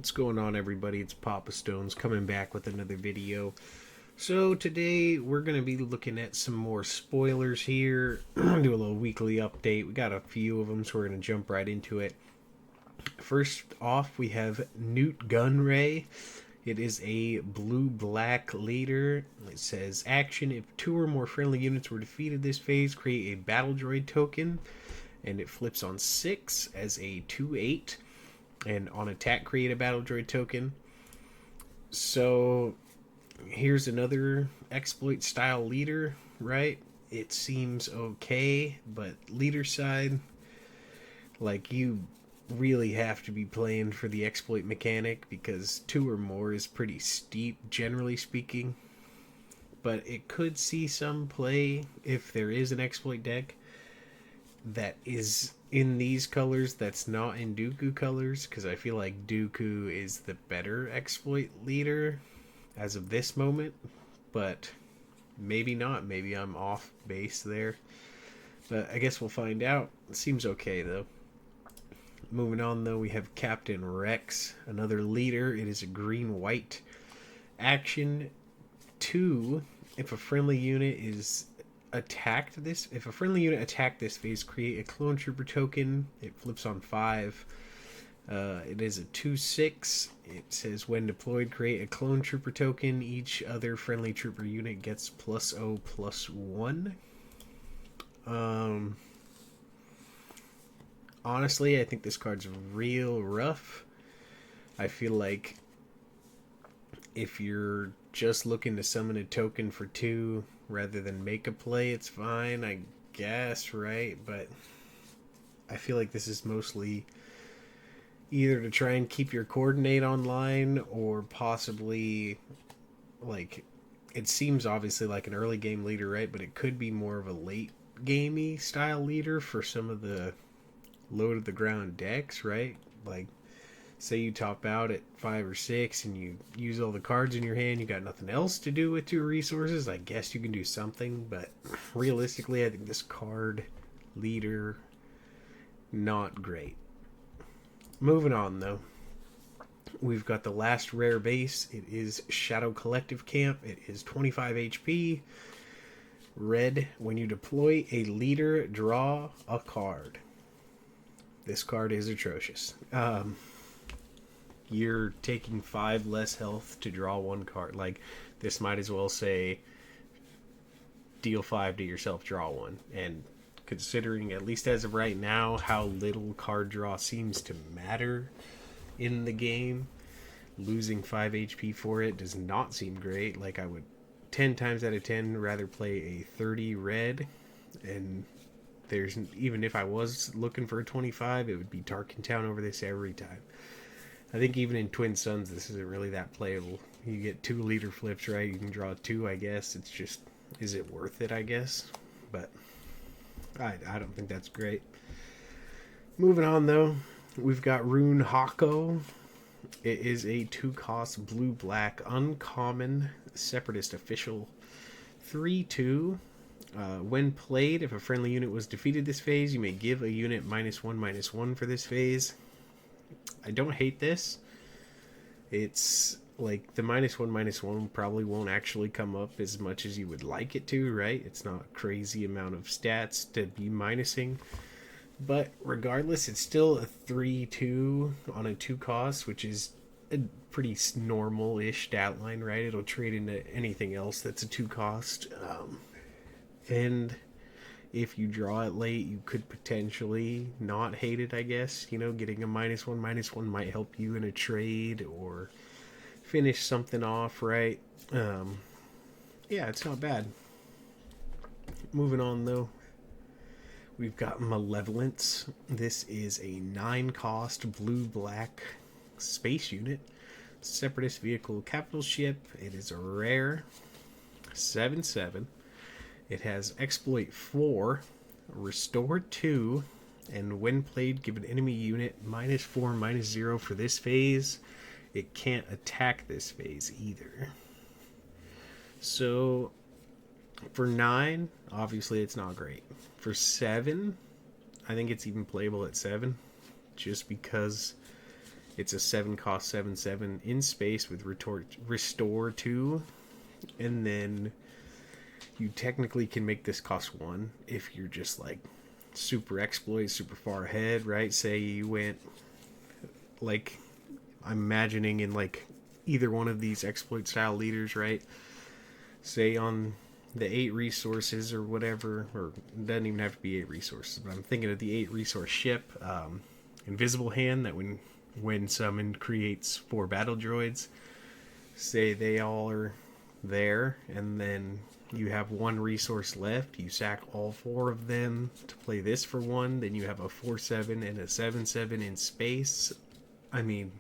What's going on, everybody? It's PapaStones coming back with another video. So today we're going to be looking at some more spoilers here. Do a little weekly update. We got a few of them, so we're going to jump right into it. First off, we have Newt Gunray. It is a blue-black leader. It says, action, if two or more friendly units were defeated this phase, create a battle droid token. And it flips on 6 as a 2/8. And on attack, create a battle droid token. So here's another exploit style leader, right? It seems okay, but leader side, like, you really have to be playing for the exploit mechanic because 2 or more is pretty steep, generally speaking. But it could see some play if there is an exploit deck that is in these colors that's not in Dooku colors, because I feel like Dooku is the better exploit leader as of this moment, but maybe not. Maybe I'm off base there, but I guess we'll find out. It seems okay though. Moving on though, we have Captain Rex, another leader. It is a green-white action 2. If a friendly unit is attacked this if a friendly unit attacked this phase, create a clone trooper token. It flips on 5. It is a 2/6. It says, when deployed, create a clone trooper token. Each other friendly trooper unit gets +0/+1. Honestly, I think this card's real rough. I feel like if you're just looking to summon a token for 2 rather than make a play, it's fine, I guess, right? But I feel like this is mostly either to try and keep your coordinate online, or possibly, like, it seems obviously like an early game leader, right? But it could be more of a late gamey style leader for some of the low to the ground decks, right? Like, say you top out at 5 or 6 and you use all the cards in your hand, you got nothing else to do with 2 resources, I guess you can do something, but realistically, I think this card leader, not great. Moving on though, we've got the last rare base. It is Shadow Collective Camp. It is 25 HP. Red, when you deploy a leader, draw a card. This card is atrocious. You're taking 5 less health to draw 1 card. Like, this might as well say deal 5 to yourself, draw 1. And considering, at least as of right now, how little card draw seems to matter in the game, losing 5 HP for it does not seem great. Like, I would 10 times out of 10 rather play a 30 red, and there's, even if I was looking for a 25, it would be Tarkin Town over this every time. I think even in Twin Suns, this isn't really that playable. You get 2 leader flips, right? You can draw 2, I guess. It's just, is it worth it, I guess? But I don't think that's great. Moving on, though, we've got Rune Hako. It is a 2-cost blue-black uncommon Separatist official 3/2. When played, if a friendly unit was defeated this phase, you may give a unit -1/-1 for this phase. I don't hate this. It's like the -1/-1 probably won't actually come up as much as you would like it to, right? It's not a crazy amount of stats to be minusing. But regardless, it's still a 3/2 on a 2 cost, which is a pretty normal-ish stat line, right? It'll trade into anything else that's a 2 cost. And if you draw it late, you could potentially not hate it, I guess. You know, getting a -1/-1 might help you in a trade or finish something off, right? Yeah, it's not bad. Moving on, though, we've got Malevolence. This is a 9-cost blue-black space unit. Separatist vehicle capital ship. It is a rare 7/7. It has exploit 4, restore 2, and when played, give an enemy unit -4/-0 for this phase. It can't attack this phase either. So for 9, obviously it's not great. For 7, I think it's even playable at 7, just because It's a 7 cost 7/7 in space with restore 2. And then you technically can make this cost 1 if you're just like super exploit, super far ahead, right? Say you went like, I'm imagining in like either one of these exploit style leaders, right? Say on the 8 resources or whatever, or it doesn't even have to be 8 resources, but I'm thinking of the 8 resource ship, Invisible Hand, that when summoned creates 4 battle droids. Say they all are there, and then you have 1 resource left. You sack all 4 of them to play this for 1. Then you have a 4/7 and a 7/7 in space. I mean,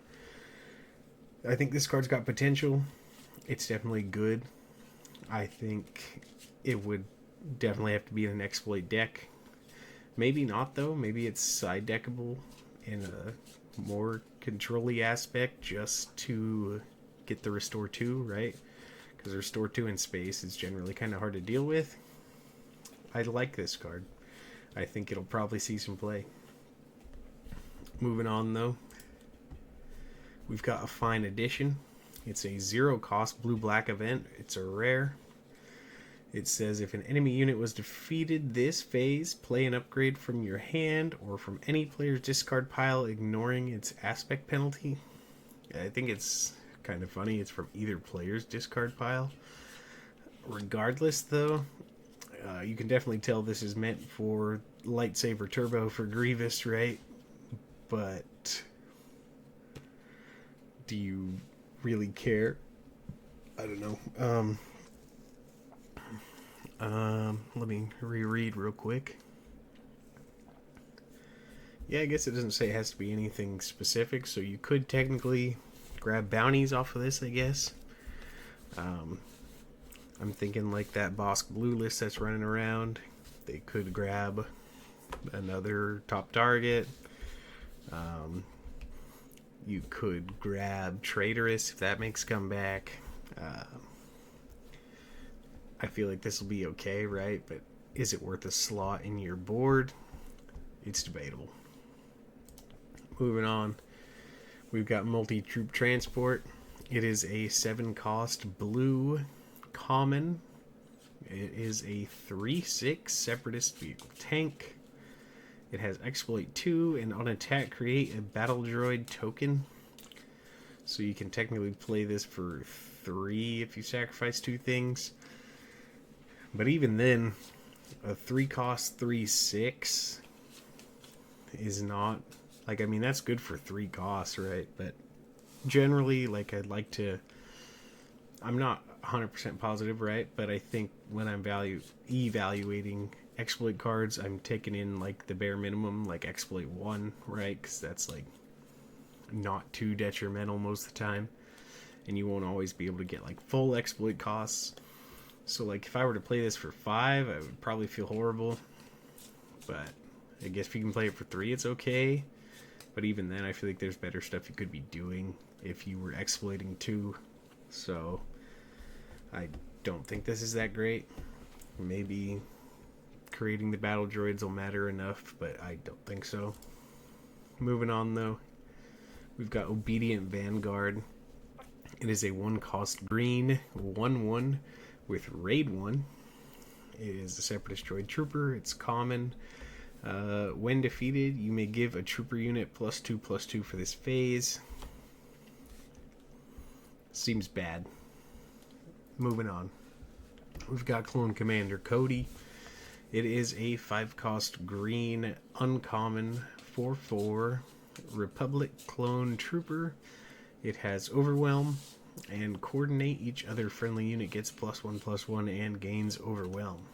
I think this card's got potential. It's definitely good. I think it would definitely have to be in an exploit deck. Maybe not, though. Maybe it's side deckable in a more control-y aspect just to get the restore 2, right? Because restore 2 in space is generally kind of hard to deal with. I like this card. I think it'll probably see some play. Moving on, though, we've got a fine addition. It's a 0 cost blue-black event. It's a rare. It says if an enemy unit was defeated this phase, play an upgrade from your hand or from any player's discard pile, ignoring its aspect penalty. I think it's kind of funny. It's from either player's discard pile. Regardless, though, you can definitely tell this is meant for Lightsaber Turbo for Grievous, right? But do you really care? I don't know. Let me reread real quick. Yeah, I guess it doesn't say it has to be anything specific, so you could technically grab bounties off of this, I guess. I'm thinking like that Bosk Blue list that's running around. They could grab another top target. You could grab Traitorous if that makes comeback. I feel like this will be okay, right? But is it worth a slot in your board? It's debatable. Moving on, we've got Multi-Troop Transport. It is a 7 cost blue common. It is a 3/6 Separatist vehicle tank. It has exploit 2, and on attack create a battle droid token. So you can technically play this for 3 if you sacrifice 2 things. But even then, a 3 cost 3/6 is not, like, I mean, that's good for 3 costs, right? But generally, like, I'm not 100% positive, right? But I think when I'm evaluating exploit cards, I'm taking in, like, the bare minimum, like exploit 1, right? Because that's, like, not too detrimental most of the time. And you won't always be able to get, like, full exploit costs. So, like, if I were to play this for 5, I would probably feel horrible. But I guess if you can play it for 3, it's okay. But even then, I feel like there's better stuff you could be doing if you were exploiting 2. So I don't think this is that great. Maybe creating the battle droids will matter enough, but I don't think so. Moving on, though, we've got Obedient Vanguard. It is a 1 cost green 1/1 with Raid 1. It is a Separatist droid trooper. It's common. When defeated, you may give a trooper unit +2/+2 for this phase. Seems bad. Moving on. We've got Clone Commander Cody. It is a 5 cost green uncommon 4/4 Republic clone trooper. It has Overwhelm and Coordinate. Each other friendly unit gets +1/+1 and gains Overwhelm.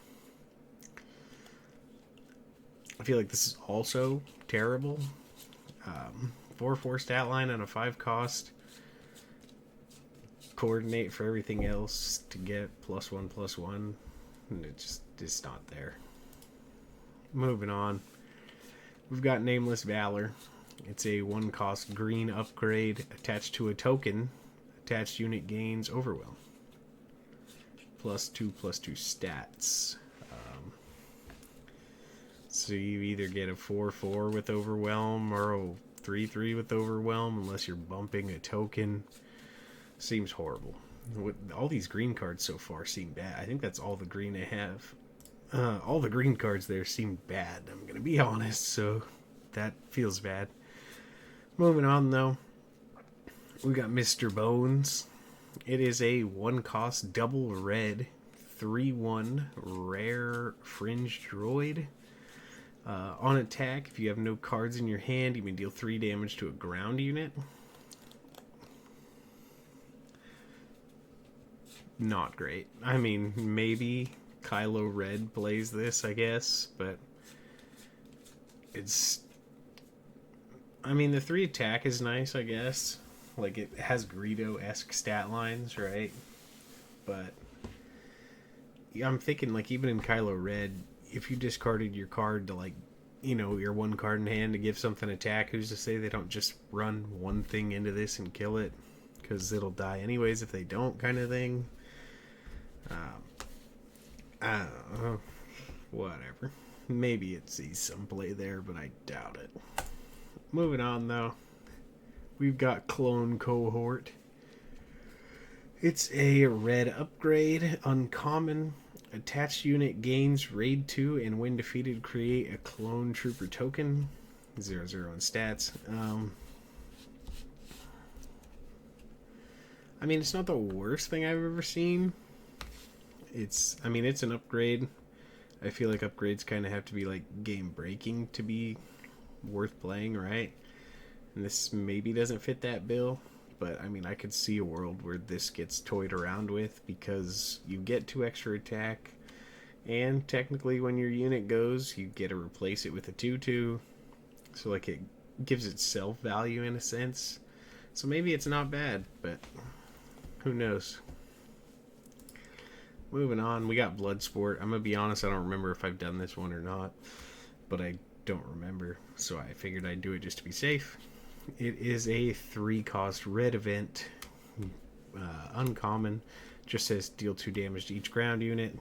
I feel like this is also terrible. 4/4 stat line on a 5 cost. Coordinate for everything else to get +1/+1. And it's not there. Moving on. We've got Nameless Valor. It's a 1 cost green upgrade attached to a token. Attached unit gains Overwhelm. +2/+2 stats. So you either get a 4/4 with Overwhelm or a 3/3 with Overwhelm unless you're bumping a token. Seems horrible. All these green cards so far seem bad. I think that's all the green I have. All the green cards there seem bad, I'm going to be honest, so that feels bad. Moving on, though, we got Mr. Bones. It is a 1-cost double red 3/1 rare fringe droid. On attack, if you have no cards in your hand, you may deal 3 damage to a ground unit. Not great. I mean, maybe Kylo Ren plays this, I guess, but it's... I mean, the 3 attack is nice, I guess. Like, it has Greedo-esque stat lines, right? But yeah, I'm thinking, like, even in Kylo Ren, if you discarded your card to, like, you know, your 1 card in hand to give something attack, who's to say they don't just run one thing into this and kill it? Because it'll die anyways if they don't, kind of thing. I don't know. Whatever. Maybe it sees some play there, but I doubt it. Moving on, though. We've got Clone Cohort. It's a red upgrade, uncommon. Attached unit gains raid 2, and when defeated, create a clone trooper token. 0/0 in stats. I mean, it's not the worst thing I've ever seen. It's an upgrade. I feel like upgrades kind of have to be like game breaking to be worth playing, right? And this maybe doesn't fit that bill, but I mean, I could see a world where this gets toyed around with because you get 2 extra attack, and technically when your unit goes, you get to replace it with a 2/2. So like it gives itself value in a sense. So maybe it's not bad, but who knows? Moving on, we got Bloodsport. I'm going to be honest, I don't remember if I've done this one or not, but I don't remember, so I figured I'd do it just to be safe. It is a 3-cost red event, uncommon, just says deal 2 damage to each ground unit.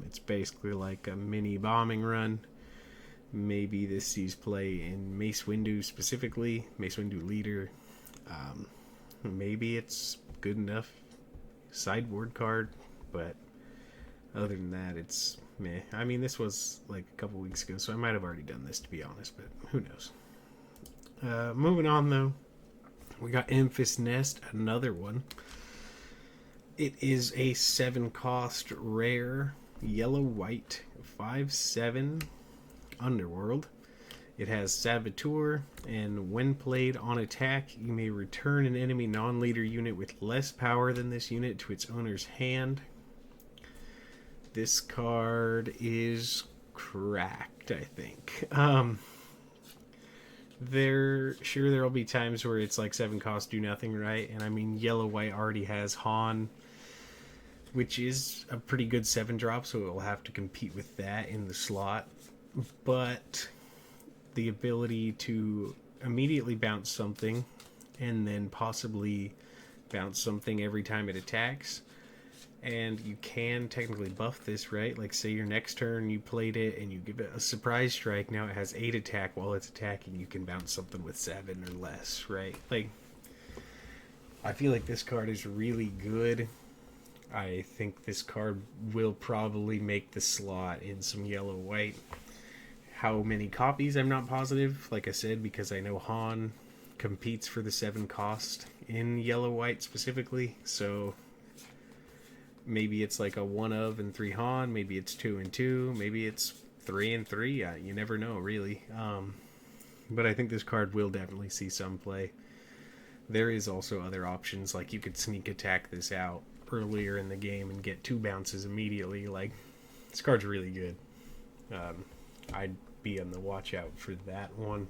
It's basically like a mini bombing run. Maybe this sees play in Mace Windu specifically, Mace Windu leader. Maybe it's good enough sideboard card, but other than that, it's meh. I mean, this was like a couple weeks ago, so I might have already done this, to be honest, but who knows. Moving on, though, we got Emphas Nest, another one. It is a 7-cost rare yellow-white 5/7 Underworld. It has Saboteur, and when played on attack, you may return an enemy non-leader unit with less power than this unit to its owner's hand. This card is cracked, I think. There'll be times where it's like 7 costs do nothing, right? And I mean, yellow-white already has Han, which is a pretty good 7-drop, so it will have to compete with that in the slot. But the ability to immediately bounce something and then possibly bounce something every time it attacks, and you can technically buff this, right? Like, say your next turn you played it and you give it a surprise strike, now it has 8 attack. While it's attacking, you can bounce something with 7 or less, right? Like, I feel like this card is really good. I think this card will probably make the slot in some yellow-white. How many copies, I'm not positive, like I said, because I know Han competes for the 7 cost in yellow-white specifically, so maybe it's like a 1 of and 3 Han, maybe it's 2 and 2, maybe it's 3 and 3, you never know, really. But I think this card will definitely see some play. There is also other options, like you could sneak attack this out earlier in the game and get 2 bounces immediately. Like, this card's really good. I'd be on the watch out for that one.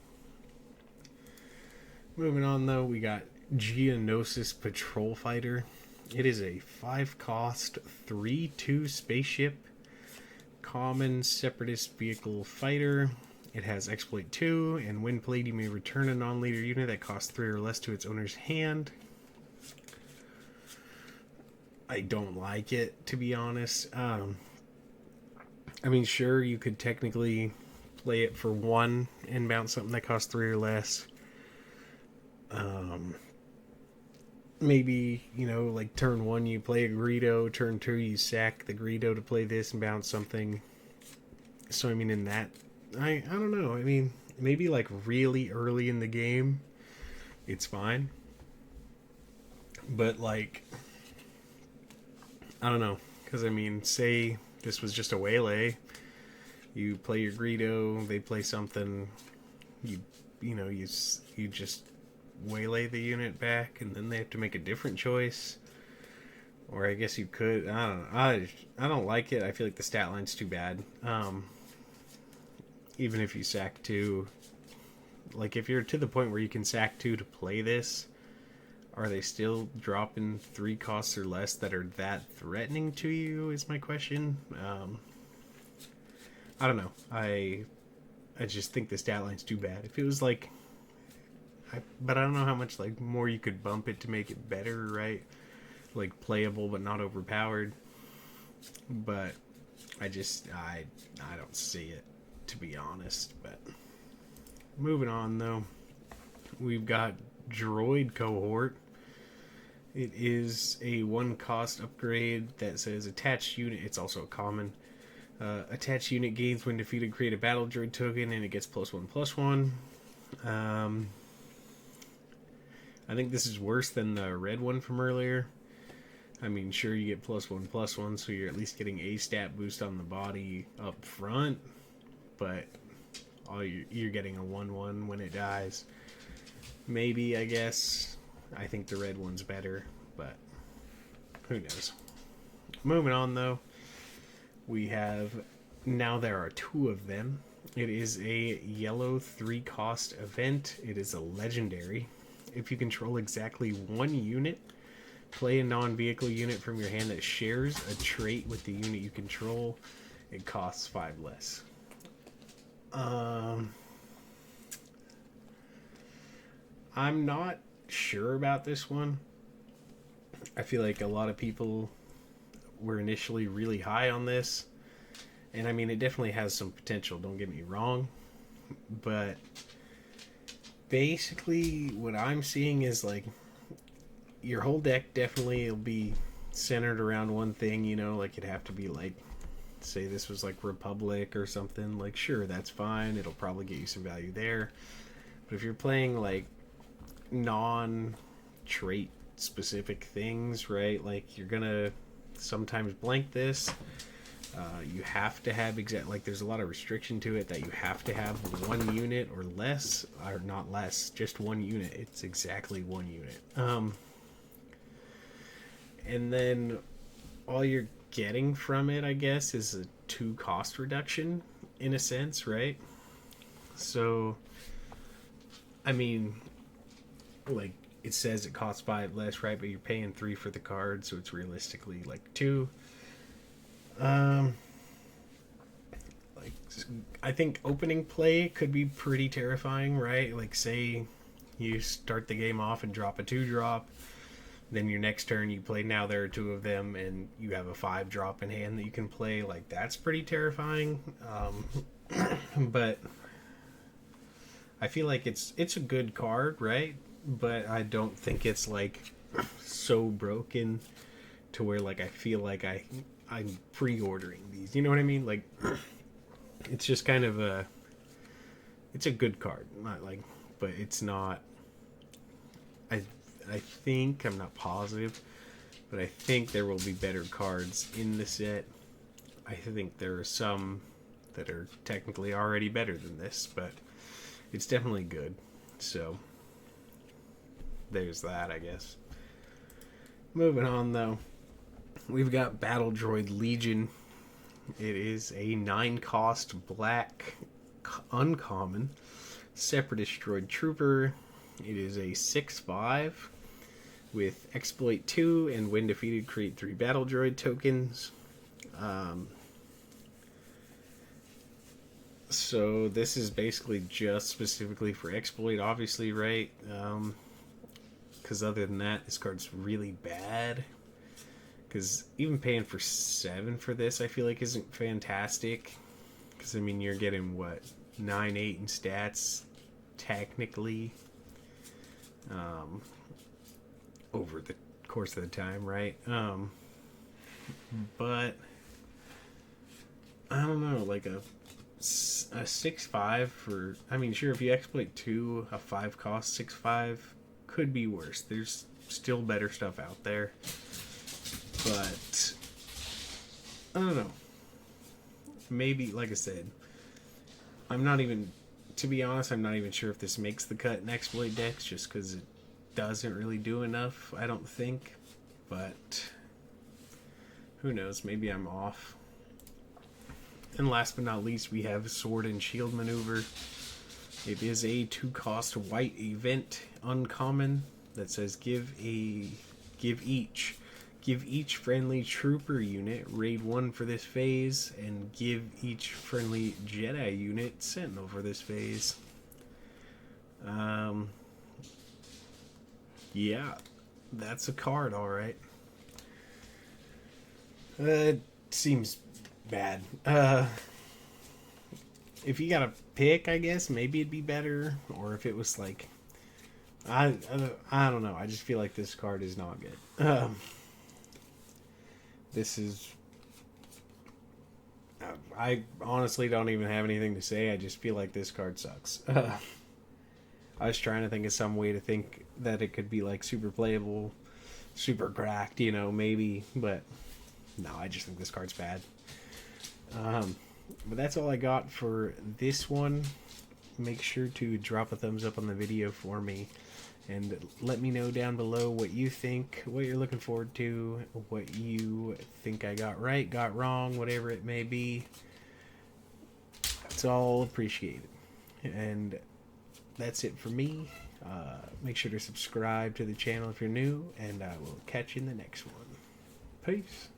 Moving on, though, we got Geonosis Patrol Fighter. It is a 5-cost 3/2 spaceship common separatist vehicle fighter. It has exploit 2, and when played you may return a non-leader unit that costs 3 or less to its owner's hand. I don't like it, to be honest. I mean, sure, you could technically play it for 1 and bounce something that costs 3 or less. Maybe, like turn 1 you play a Greedo, turn 2 you sack the Greedo to play this and bounce something. So, I mean, in that, I don't know. I mean, maybe like really early in the game, it's fine. But, like, I don't know. Because, I mean, say this was just a Waylay. You play your Greedo, they play something, you just waylay the unit back, and then they have to make a different choice. Or I guess you could, I don't know. I don't like it. I feel like the stat line's too bad. Even if you sack 2, like if you're to the point where you can sack 2 to play this, are they still dropping 3 costs or less that are that threatening to you, is my question. I don't know. I just think the stat line's too bad. If it was like, but I don't know how much like more you could bump it to make it better, right? Like playable but not overpowered. But I don't see it, to be honest. But moving on though, we've got Droid Cohort. It is a 1 cost upgrade that says attached unit. It's also a common. Attached unit gains when defeated, create a battle droid token, and it gets +1/+1. I think this is worse than the red one from earlier. I mean, sure, you get +1/+1, so you're at least getting a stat boost on the body up front, but you're getting a 1/1 when it dies. Maybe, I guess. I think the red one's better, but who knows. Moving on, though. We have, now there are 2 of them. It is a yellow 3 cost event. It is a legendary. If you control exactly 1 unit, play a non-vehicle unit from your hand that shares a trait with the unit you control. It costs 5 less. I'm not sure about this one. I feel like a lot of people were initially really high on this, and I mean, it definitely has some potential, don't get me wrong, but basically what I'm seeing is like your whole deck definitely will be centered around one thing, like it'd have to be like, say this was like Republic or something, like sure, that's fine, it'll probably get you some value there. But if you're playing like non-trait specific things, right, like you're gonna sometimes blank this. You have to have like there's a lot of restriction to it that you have to have 1 unit or less, or not less, just 1 unit. It's exactly 1 unit. And then all you're getting from it, I guess, is a 2 cost reduction in a sense, right? So, I mean, like it says it costs 5 less, right? But you're paying 3 for the card, so it's realistically like 2. Like I think opening play could be pretty terrifying, right? Like say you start the game off and drop a 2-drop, then your next turn you play, now there are 2 of them, and you have a 5-drop in hand that you can play. Like that's pretty terrifying. But I feel like it's a good card, right? But I don't think it's like so broken to where like I feel like I'm pre-ordering these. You know what I mean? Like it's just kind of it's a good card, not like, but it's not. I think, I'm not positive, but I think there will be better cards in the set. I think there are some that are technically already better than this, but it's definitely good. So there's that, I guess. Moving on, though, we've got Battle Droid Legion. It is a 9-cost black uncommon Separatist Droid Trooper. It is a 6/5 with Exploit 2, and when defeated, create 3 Battle Droid tokens. So this is basically just specifically for Exploit, obviously, right? Because other than that, this card's really bad. Because even paying for 7 for this, I feel like isn't fantastic. Because, I mean, you're getting what? 9-8 in stats, technically, over the course of the time, right? But I don't know, like a 6-5 for, I mean, sure, if you exploit 2, a 5 cost 6-5 could be worse. There's still better stuff out there, but I don't know. Maybe, like I said, I'm not even, to be honest, I'm not even sure if this makes the cut in exploit decks, just because it doesn't really do enough, I don't think. But who knows? Maybe I'm off. And last but not least, we have Sword and Shield Maneuver. It is a 2-cost white event uncommon that says give each friendly trooper unit raid 1 for this phase, and give each friendly Jedi unit sentinel for this phase. Yeah, that's a card, alright. It seems bad. If you gotta pick, I guess maybe it'd be better, or if it was like, I don't know. I just feel like this card is not good. This is, I honestly don't even have anything to say. I just feel like this card sucks. I was trying to think of some way to think that it could be like super playable, super cracked, you know, maybe, but no, I just think this card's bad. But that's all I got for this one. Make sure to drop a thumbs up on the video for me, and let me know down below what you think, what you're looking forward to, what you think I got right, got wrong, whatever it may be. It's all appreciated. And that's it for me. Make sure to subscribe to the channel if you're new, and I will catch you in the next one. Peace.